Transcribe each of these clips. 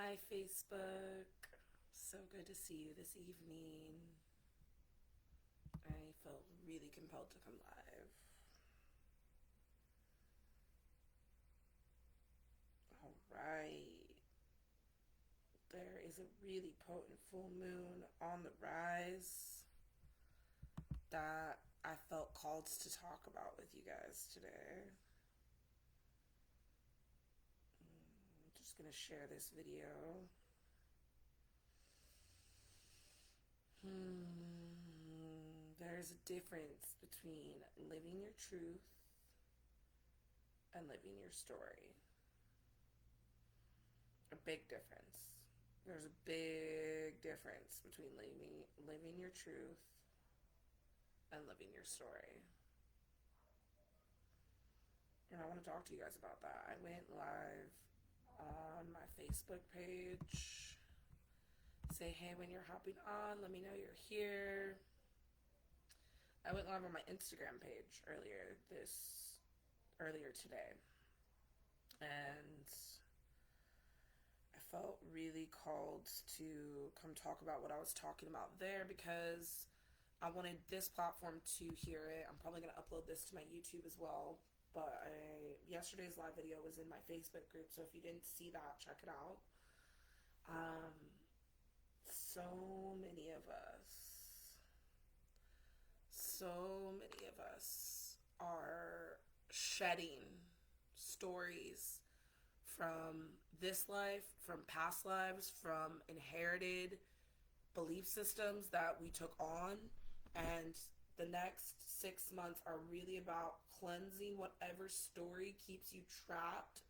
Hi, Facebook. So good to see you this evening. I felt really compelled to come live. All right. There is a really potent full moon on the rise that I felt called to talk about with you guys today. I'm just going to share this video. There's a difference between living your truth and living your story. A big difference. There's a big difference between living your truth and living your story. And I want to talk to you guys about that. I went live on my Facebook page. Say hey when you're hopping on. Let me know you're here. I went live on my Instagram page earlier today. And I felt really called to come talk about what I was talking about there because I wanted this platform to hear it. I'm probably going to upload this to my YouTube as well. But yesterday's live video was in my Facebook group, so if you didn't see that, check it out. Um, so many of us, so many of us are shedding stories from this life, from past lives, from inherited belief systems that we took on. And the next 6 months are really about cleansing whatever story keeps you trapped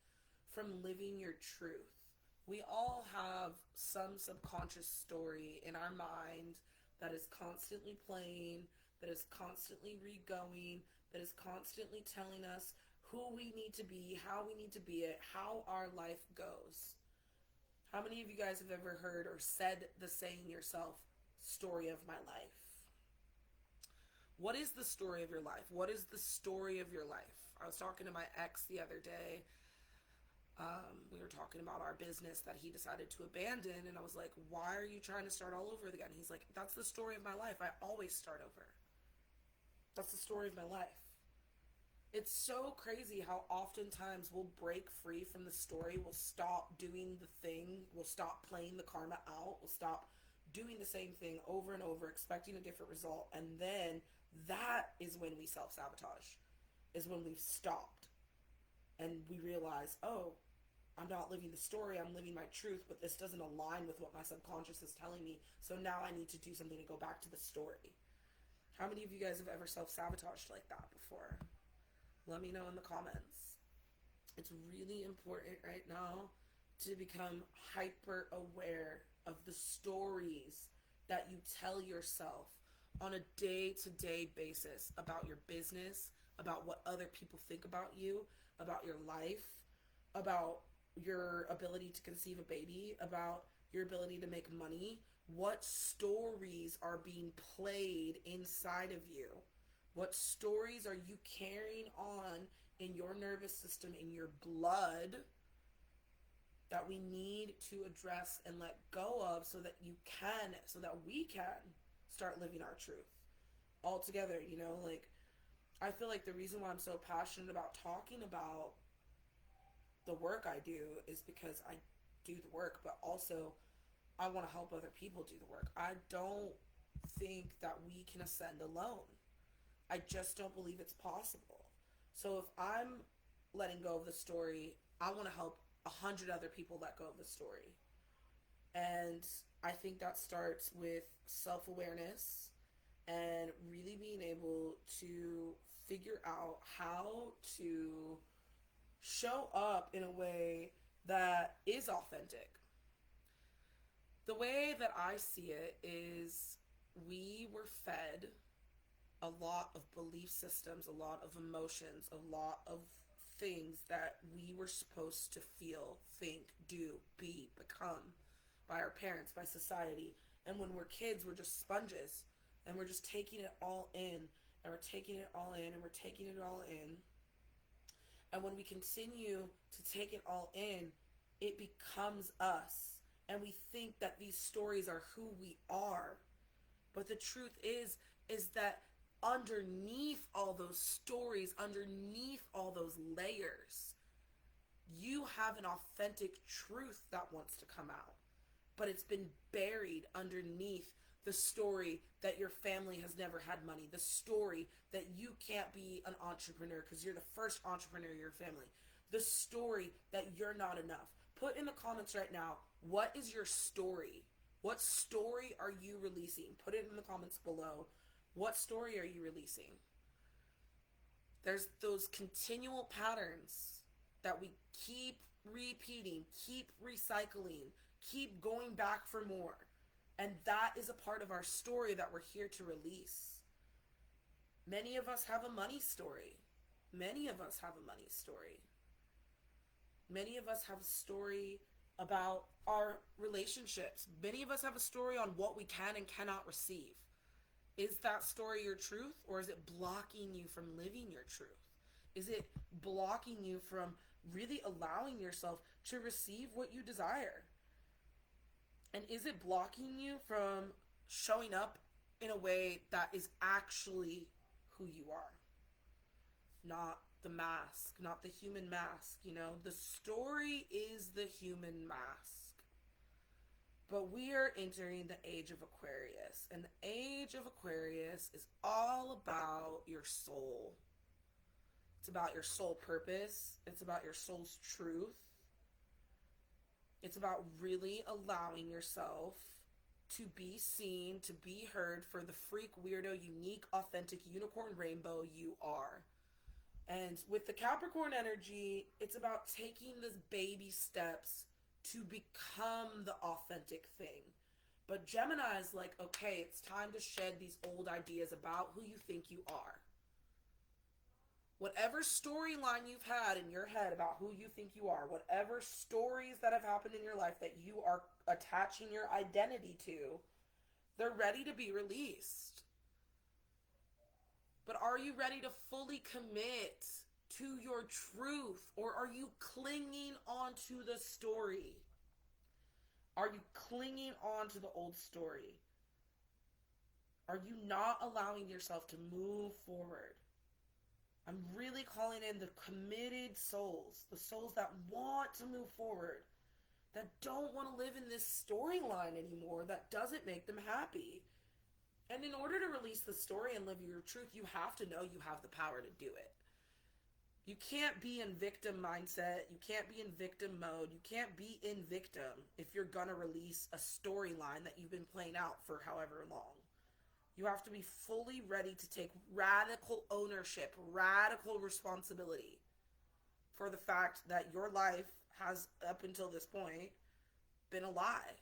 from living your truth. We all have some subconscious story in our mind that is constantly playing, that is constantly re-going, that is constantly telling us who we need to be, how we need to be it, how our life goes. How many of you guys have ever heard or said the saying yourself, story of my life? What is the story of your life? What is the story of your life? I was talking to my ex the other day. We were talking about our business that he decided to abandon, and I was like, why are you trying to start all over again? He's like, that's the story of my life. I always start over. That's the story of my life. It's so crazy how oftentimes we'll break free from the story, we'll stop doing the thing, we'll stop playing the karma out, we'll stop doing the same thing over and over, expecting a different result, and then that is when we self-sabotage, is when we've stopped and we realize, oh, I'm not living the story, I'm living my truth, but this doesn't align with what my subconscious is telling me, so now I need to do something to go back to the story. How many of you guys have ever self-sabotaged like that before? Let me know in the comments. It's really important right now to become hyper aware of the stories that you tell yourself on a day-to-day basis about your business, about what other people think about you, about your life, about your ability to conceive a baby, about your ability to make money. What stories are being played inside of you? What stories are you carrying on in your nervous system, in your blood, that we need to address and let go of so that we can start living our truth all together, like I feel like the reason why I'm so passionate about talking about the work I do is because I do the work, but also I want to help other people do the work. I don't think that we can ascend alone. I just don't believe it's possible. So if I'm letting go of the story, I want to help 100 other people let go of the story. And I think that starts with self-awareness and really being able to figure out how to show up in a way that is authentic. The way that I see it is we were fed a lot of belief systems, a lot of emotions, a lot of things that we were supposed to feel, think, do, be, become by our parents, by society. And when we're kids, we're just sponges and we're just taking it all in and we're taking it all in and we're taking it all in. And when we continue to take it all in, it becomes us. And we think that these stories are who we are. But the truth is that underneath all those stories, underneath all those layers, you have an authentic truth that wants to come out. But it's been buried underneath the story that your family has never had money, the story that you can't be an entrepreneur because you're the first entrepreneur in your family, the story that you're not enough. Put in the comments right now, what is your story? What story are you releasing? Put it in the comments below. What story are you releasing? There's those continual patterns that we keep repeating, keep recycling, keep going back for more. And that is a part of our story that we're here to release. Many of us have a money story. Many of us have a money story. Many of us have a story about our relationships. Many of us have a story on what we can and cannot receive. Is that story your truth, or is it blocking you from living your truth? Is it blocking you from really allowing yourself to receive what you desire? And is it blocking you from showing up in a way that is actually who you are? Not the mask, not the human mask, The story is the human mask. But we are entering the age of Aquarius. And the age of Aquarius is all about your soul. It's about your soul purpose. It's about your soul's truth. It's about really allowing yourself to be seen, to be heard for the freak, weirdo, unique, authentic unicorn rainbow you are. And with the Capricorn energy, it's about taking these baby steps to become the authentic thing. But Gemini is like, okay, it's time to shed these old ideas about who you think you are. Whatever storyline you've had in your head about who you think you are, whatever stories that have happened in your life that you are attaching your identity to, they're ready to be released. But are you ready to fully commit to your truth, or are you clinging onto the story? Are you clinging on to the old story? Are you not allowing yourself to move forward? I'm really calling in the committed souls, the souls that want to move forward, that don't want to live in this storyline anymore that doesn't make them happy. And in order to release the story and live your truth, you have to know you have the power to do it. You can't be in victim mindset. You can't be in victim mode. You can't be in victim if you're going to release a storyline that you've been playing out for however long. You have to be fully ready to take radical ownership, radical responsibility for the fact that your life has, up until this point, been a lie.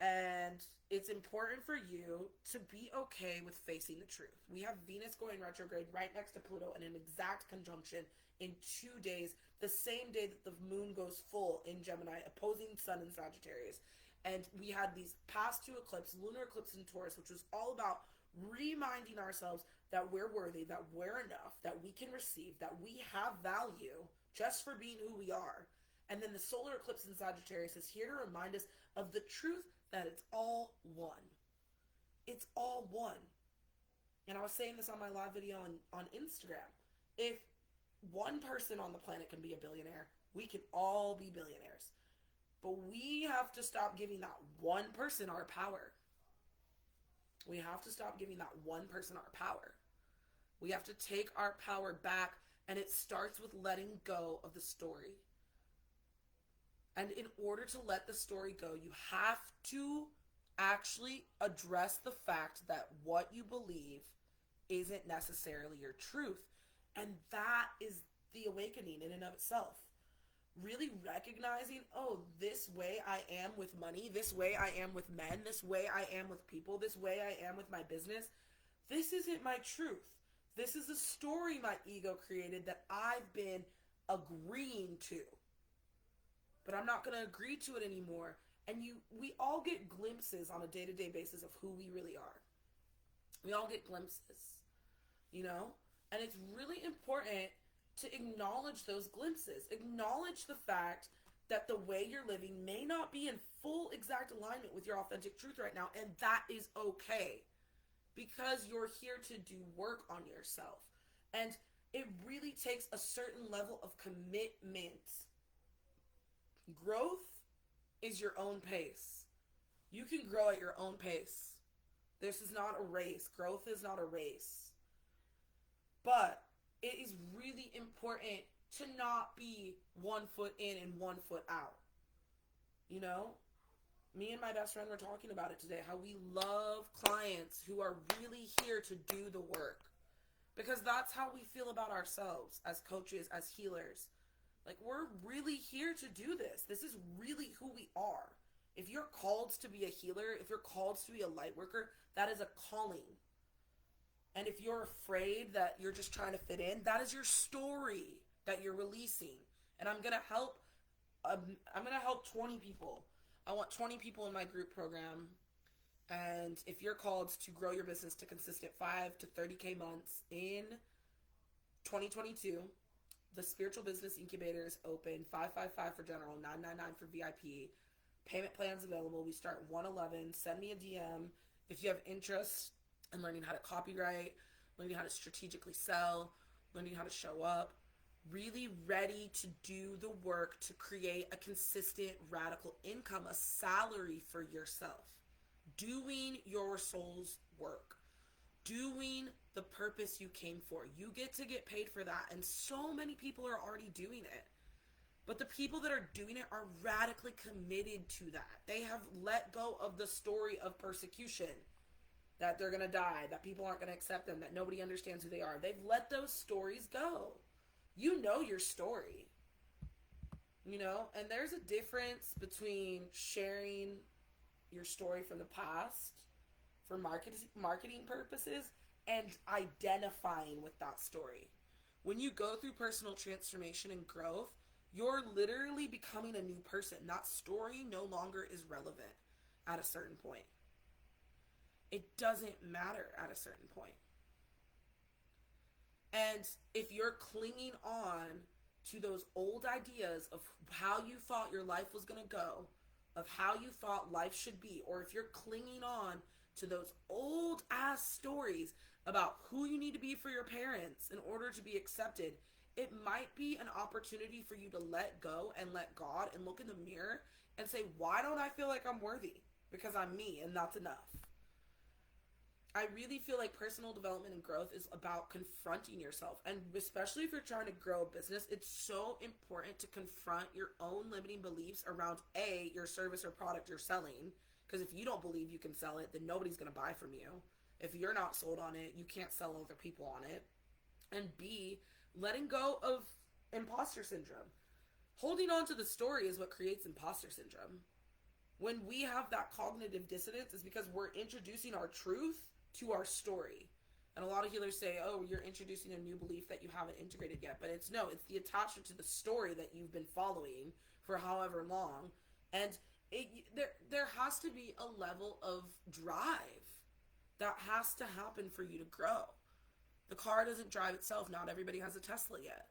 And it's important for you to be okay with facing the truth. We have Venus going retrograde right next to Pluto in an exact conjunction in 2 days, the same day that the moon goes full in Gemini, opposing Sun in Sagittarius. And we had these past two eclipses, lunar eclipse in Taurus, which was all about reminding ourselves that we're worthy, that we're enough, that we can receive, that we have value just for being who we are. And then the solar eclipse in Sagittarius is here to remind us of the truth that it's all one. It's all one. And I was saying this on my live video on Instagram. If one person on the planet can be a billionaire, we can all be billionaires. But we have to stop giving that one person our power. We have to stop giving that one person our power. We have to take our power back, and it starts with letting go of the story. And in order to let the story go, you have to actually address the fact that what you believe isn't necessarily your truth. And that is the awakening in and of itself. Really recognizing, oh, this way I am with money, this way I am with men, this way I am with people, this way I am with my business. This isn't my truth. This is a story my ego created that I've been agreeing to. But I'm not going to agree to it anymore. And we all get glimpses on a day-to-day basis of who we really are. We all get glimpses, And it's really important to acknowledge those glimpses. Acknowledge the fact that the way you're living may not be in full exact alignment with your authentic truth right now, and that is okay because you're here to do work on yourself. And it really takes a certain level of commitment. Growth is your own pace. You can grow at your own pace. This is not a race. Growth is not a race. But it is really important to not be 1 foot in and 1 foot out. You know? Me and my best friend were talking about it today, how we love clients who are really here to do the work. Because that's how we feel about ourselves as coaches, as healers. Like, we're really here to do this. This is really who we are. If you're called to be a healer, if you're called to be a light worker, that is a calling. And if you're afraid that you're just trying to fit in, that is your story that you're releasing. And I'm going to help 20 people. I want 20 people in my group program. And if you're called to grow your business to consistent 5 to 30K months in 2022, the Spiritual Business Incubator is open. $555 for general, $999 for VIP. Payment plans available. We start 111. Send me a DM if you have interest in learning how to copyright, learning how to strategically sell, learning how to show up. Really ready to do the work to create a consistent radical income, a salary for yourself. Doing your soul's work. Doing the purpose you came for. You get paid for that. And so many people are already doing it. But the people that are doing it are radically committed to that. They have let go of the story of persecution. That they're going to die. That people aren't going to accept them. That nobody understands who they are. They've let those stories go. You know your story. You know? And there's a difference between sharing your story from the past for marketing purposes and identifying with that story. When you go through personal transformation and growth, you're literally becoming a new person. That story no longer is relevant at a certain point. It doesn't matter at a certain point. And if you're clinging on to those old ideas of how you thought your life was going to go, of how you thought life should be, or if you're clinging on to those old ass stories about who you need to be for your parents in order to be accepted, it might be an opportunity for you to let go and let God and look in the mirror and say, why don't I feel like I'm worthy? Because I'm me and that's enough. I really feel like personal development and growth is about confronting yourself. And especially if you're trying to grow a business, it's so important to confront your own limiting beliefs around A, your service or product you're selling. Because if you don't believe you can sell it, then nobody's going to buy from you. If you're not sold on it, you can't sell other people on it. And B, letting go of imposter syndrome. Holding on to the story is what creates imposter syndrome. When we have that cognitive dissonance, it's because we're introducing our truth to our story. And a lot of healers say, oh, you're introducing a new belief that you haven't integrated yet. But it's the attachment to the story that you've been following for however long. And there has to be a level of drive that has to happen for you to grow. The car doesn't drive itself. Not everybody has a Tesla yet.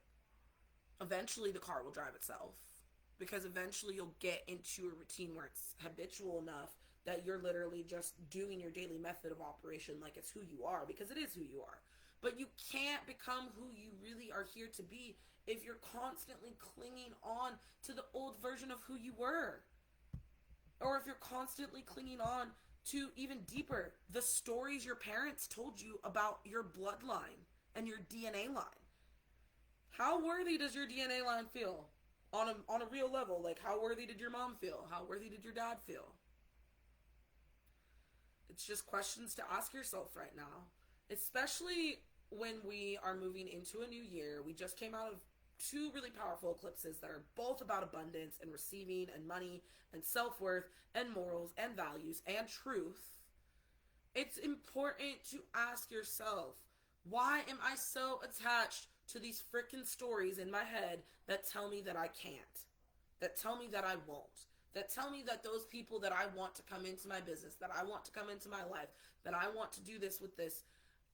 Eventually the car will drive itself. Because eventually you'll get into a routine where it's habitual enough that you're literally just doing your daily method of operation like it's who you are, because it is who you are. But you can't become who you really are here to be if you're constantly clinging on to the old version of who you were. Or if you're constantly clinging on to, even deeper, the stories your parents told you about your bloodline and your DNA line. How worthy does your DNA line feel? On a real level, like how worthy did your mom feel? How worthy did your dad feel? It's just questions to ask yourself right now. Especially when we are moving into a new year. We just came out of 2 really powerful eclipses that are both about abundance and receiving and money and self-worth and morals and values and truth. It's important to ask yourself, why am I so attached to these freaking stories in my head that tell me that I can't? That tell me that I won't? That tell me that those people that I want to come into my business, that I want to come into my life, that I want to do this with this,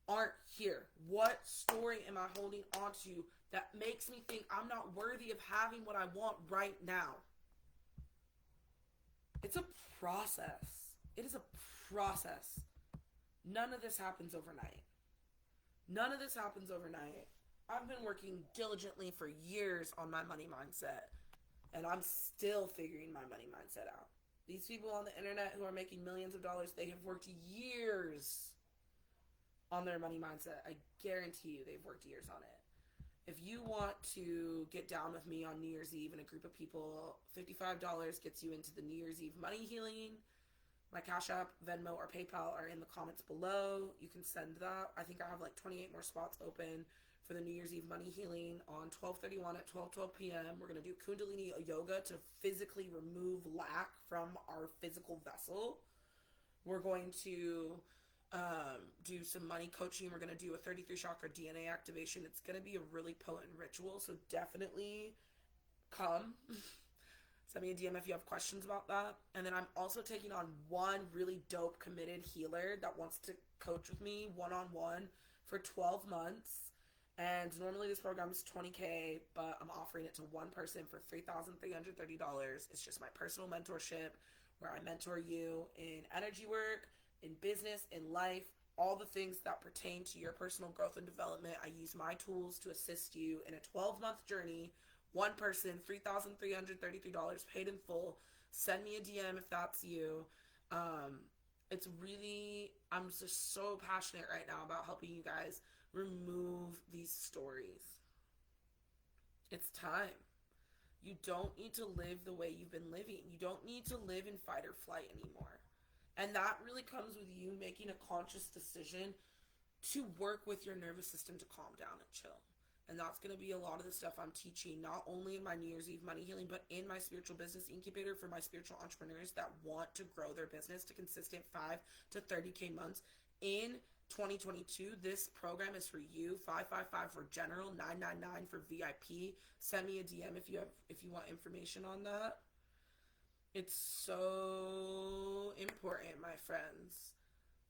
aren't here? What story am I holding on to that makes me think I'm not worthy of having what I want right now? It's a process. It is a process. None of this happens overnight. None of this happens overnight. I've been working diligently for years on my money mindset, and I'm still figuring my money mindset out. These people on the internet who are making millions of dollars, they have worked years on their money mindset. I guarantee you they've worked years on it. If you want to get down with me on New Year's Eve in a group of people, $55 gets you into the New Year's Eve money healing. My Cash App, Venmo, or PayPal are in the comments below. You can send that. I think I have like 28 more spots open for the New Year's Eve money healing on 12/31 at 12:12 p.m. We're going to do Kundalini yoga to physically remove lack from our physical vessel. We're going to do some money coaching. We're going to do a 33 chakra DNA activation. It's going to be a really potent ritual, so definitely come. Send me a DM if you have questions about that. And then I'm also taking on one really dope committed healer that wants to coach with me one-on-one for 12 months. And normally this program is $20,000, but I'm offering it to one person for $3,330. It's just my personal mentorship where I mentor you in energy work, in business, in life, all the things that pertain to your personal growth and development. I use my tools to assist you in a 12-month journey. One person, $3,333 paid in full. Send me a DM if that's you. It's really, I'm just so passionate right now about helping you guys remove these stories. It's time. You don't need to live the way you've been living. You don't need to live in fight or flight anymore. And that really comes with you making a conscious decision to work with your nervous system to calm down and chill. And that's going to be a lot of the stuff I'm teaching, not only in my New Year's Eve money healing, but in my spiritual business incubator for my spiritual entrepreneurs that want to grow their business to consistent 5 to 30K months. In 2022, this program is for you. 555 for general, 999 for VIP. Send me a DM if you want information on that. It's so important, my friends,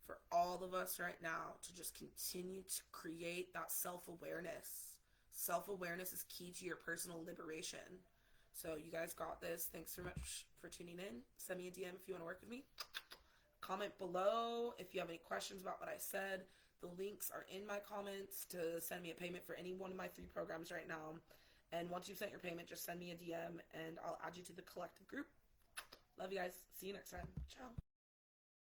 for all of us right now to just continue to create that self-awareness. Self-awareness is key to your personal liberation. So you guys got this. Thanks so much for tuning in. Send me a DM if you want to work with me. Comment below if you have any questions about what I said. The links are in my comments to send me a payment for any one of my 3 programs right now. And once you've sent your payment, just send me a DM and I'll add you to the collective group. Love you guys. See you next time. Ciao.